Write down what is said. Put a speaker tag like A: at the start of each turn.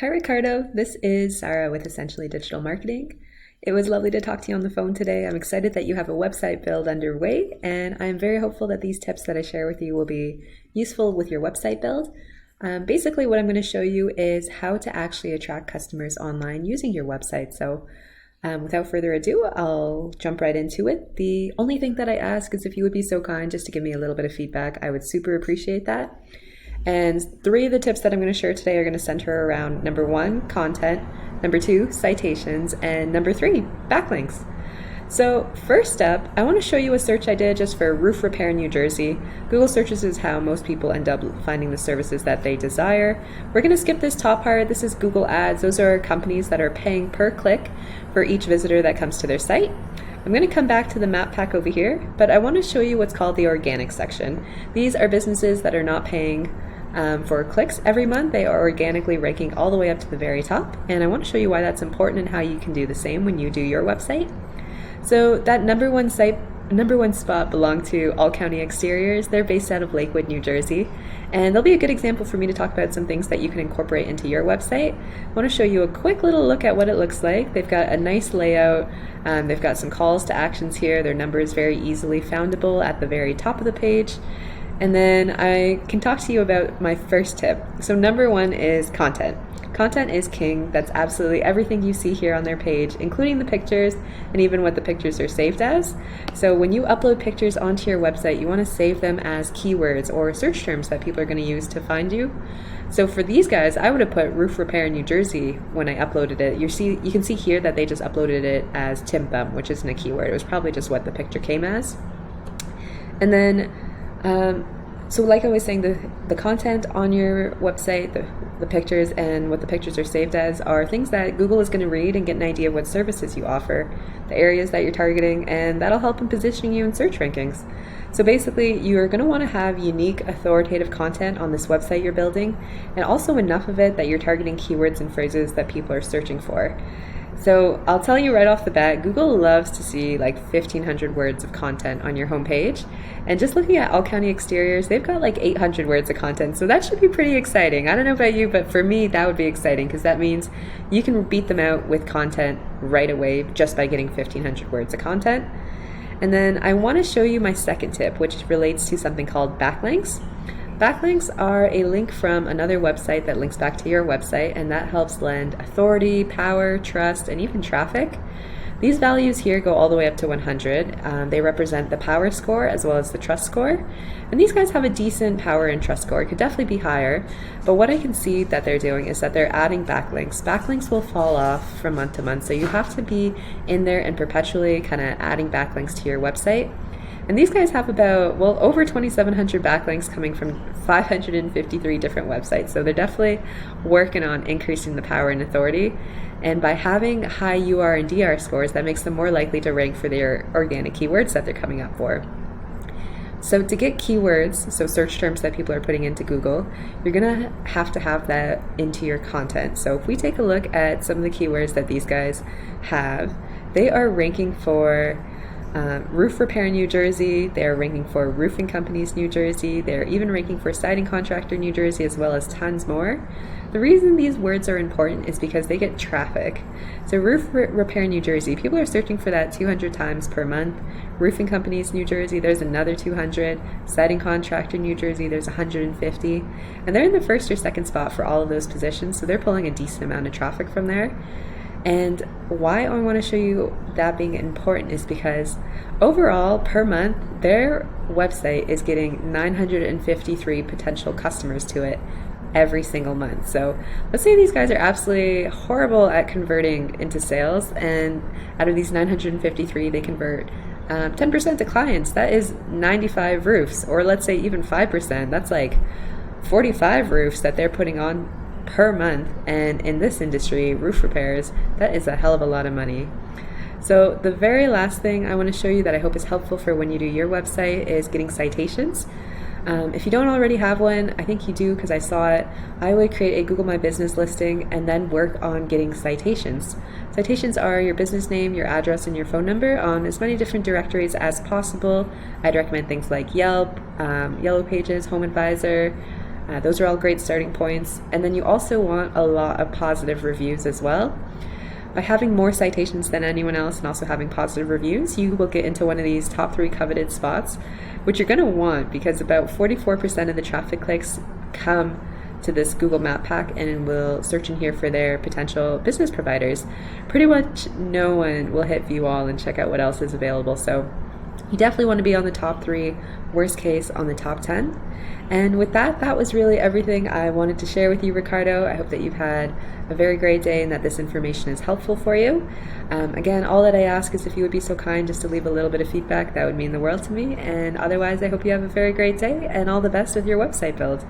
A: Hi, Ricardo. This is Sarah with Essentially Digital Marketing. It was lovely to talk to you on the phone today. I'm excited that you have a website build underway, and I'm very hopeful that these tips that I share with you will be useful with your website build. Basically, what I'm going to show you is how to actually attract customers online using your website. So without further ado, I'll jump right into it. The only thing that I ask is if you would be so kind just to give me a little bit of feedback. I would super appreciate that. And three of the tips that I'm going to share today are going to center around number one, content, number two, citations, and number three, backlinks. So first up, I want to show you a search I did just for roof repair in New Jersey. Google searches is how most people end up finding the services that they desire. We're going to skip this top part. This is Google Ads. Those are companies that are paying per click for each visitor that comes to their site. I'm going to come back to the map pack over here, but I want to show you what's called the organic section. These are businesses that are not paying for clicks every month. They are organically ranking all the way up to the very top, and I want to show you why that's important and how you can do the same when you do your website. So that number one spot belonged to All County Exteriors. They're based out of Lakewood, New Jersey, and they'll be a good example for me to talk about some things that you can incorporate into your website. I want to show you a quick little look at what it looks like. They've got a nice layout. They've got some calls to actions here. Their number is very easily foundable at the very top of the page. And then I can talk to you about my first tip. So number one is content. Content is king. That's absolutely everything you see here on their page, including the pictures and even what the pictures are saved as. So when you upload pictures onto your website, you want to save them as keywords or search terms that people are going to use to find you. So for these guys, I would have put roof repair in New Jersey when I uploaded it. You can see here that they just uploaded it as Tim Bum, which isn't a keyword. It was probably just what the picture came as. And then so like I was saying, the content on your website, the pictures and what the pictures are saved as are things that Google is going to read and get an idea of what services you offer, the areas that you're targeting, and that'll help in positioning you in search rankings. So basically, you're going to want to have unique, authoritative content on this website you're building, and also enough of it that you're targeting keywords and phrases that people are searching for. So I'll tell you right off the bat, Google loves to see like 1,500 words of content on your homepage. And just looking at All County Exteriors, they've got like 800 words of content. So that should be pretty exciting. I don't know about you, but for me, that would be exciting because that means you can beat them out with content right away just by getting 1,500 words of content. And then I want to show you my second tip, which relates to something called backlinks. Backlinks are a link from another website that links back to your website, and that helps lend authority, power, trust, and even traffic. These values here go all the way up to 100. They represent the power score as well as the trust score. And these guys have a decent power and trust score. It could definitely be higher. But what I can see that they're doing is that they're adding backlinks. Backlinks will fall off from month to month, so you have to be in there and perpetually kind of adding backlinks to your website. And these guys have about, over 2,700 backlinks coming from 553 different websites. So they're definitely working on increasing the power and authority. And by having high UR and DR scores, that makes them more likely to rank for their organic keywords that they're coming up for. So to get keywords, so search terms that people are putting into Google, you're going to have that into your content. So if we take a look at some of the keywords that these guys have, they are ranking for roof repair in New Jersey. They're ranking for roofing companies New Jersey. They're even ranking for siding contractor New Jersey, as well as tons more. The reason these words are important is because they get traffic. So roof repair New Jersey, people are searching for that 200 times per month. Roofing companies New Jersey, there's another 200. Siding contractor New Jersey, there's 150. And they're in the first or second spot for all of those positions, so they're pulling a decent amount of traffic from there. And why I want to show you that being important is because overall per month, their website is getting 953 potential customers to it every single month. So let's say these guys are absolutely horrible at converting into sales, and out of these 953, they convert 10% to clients. That is 95 roofs, or let's say even 5%. That's like 45 roofs that they're putting on per month. And in this industry, roof repairs, that is a hell of a lot of money. So the very last thing I want to show you that I hope is helpful for when you do your website is getting citations. If you don't already have one, I think you do because I saw it. I would create a Google My Business listing and then work on getting citations. Citations are your business name, your address, and your phone number on as many different directories as possible. I'd recommend things like Yelp, Yellow Pages, Home Advisor, Those are all great starting points. And then you also want a lot of positive reviews as well. By having more citations than anyone else and also having positive reviews, you will get into one of these top 3 coveted spots, which you're going to want because about 44% of the traffic clicks come to this Google Map pack and will search in here for their potential business providers. Pretty much no one will hit view all and check out what else is available. So you definitely want to be on the top 3, worst case on the top 10. And with that, that was really everything I wanted to share with you, Ricardo. I hope that you've had a very great day and that this information is helpful for you. Again, all that I ask is if you would be so kind just to leave a little bit of feedback. That would mean the world to me. And otherwise, I hope you have a very great day and all the best with your website build.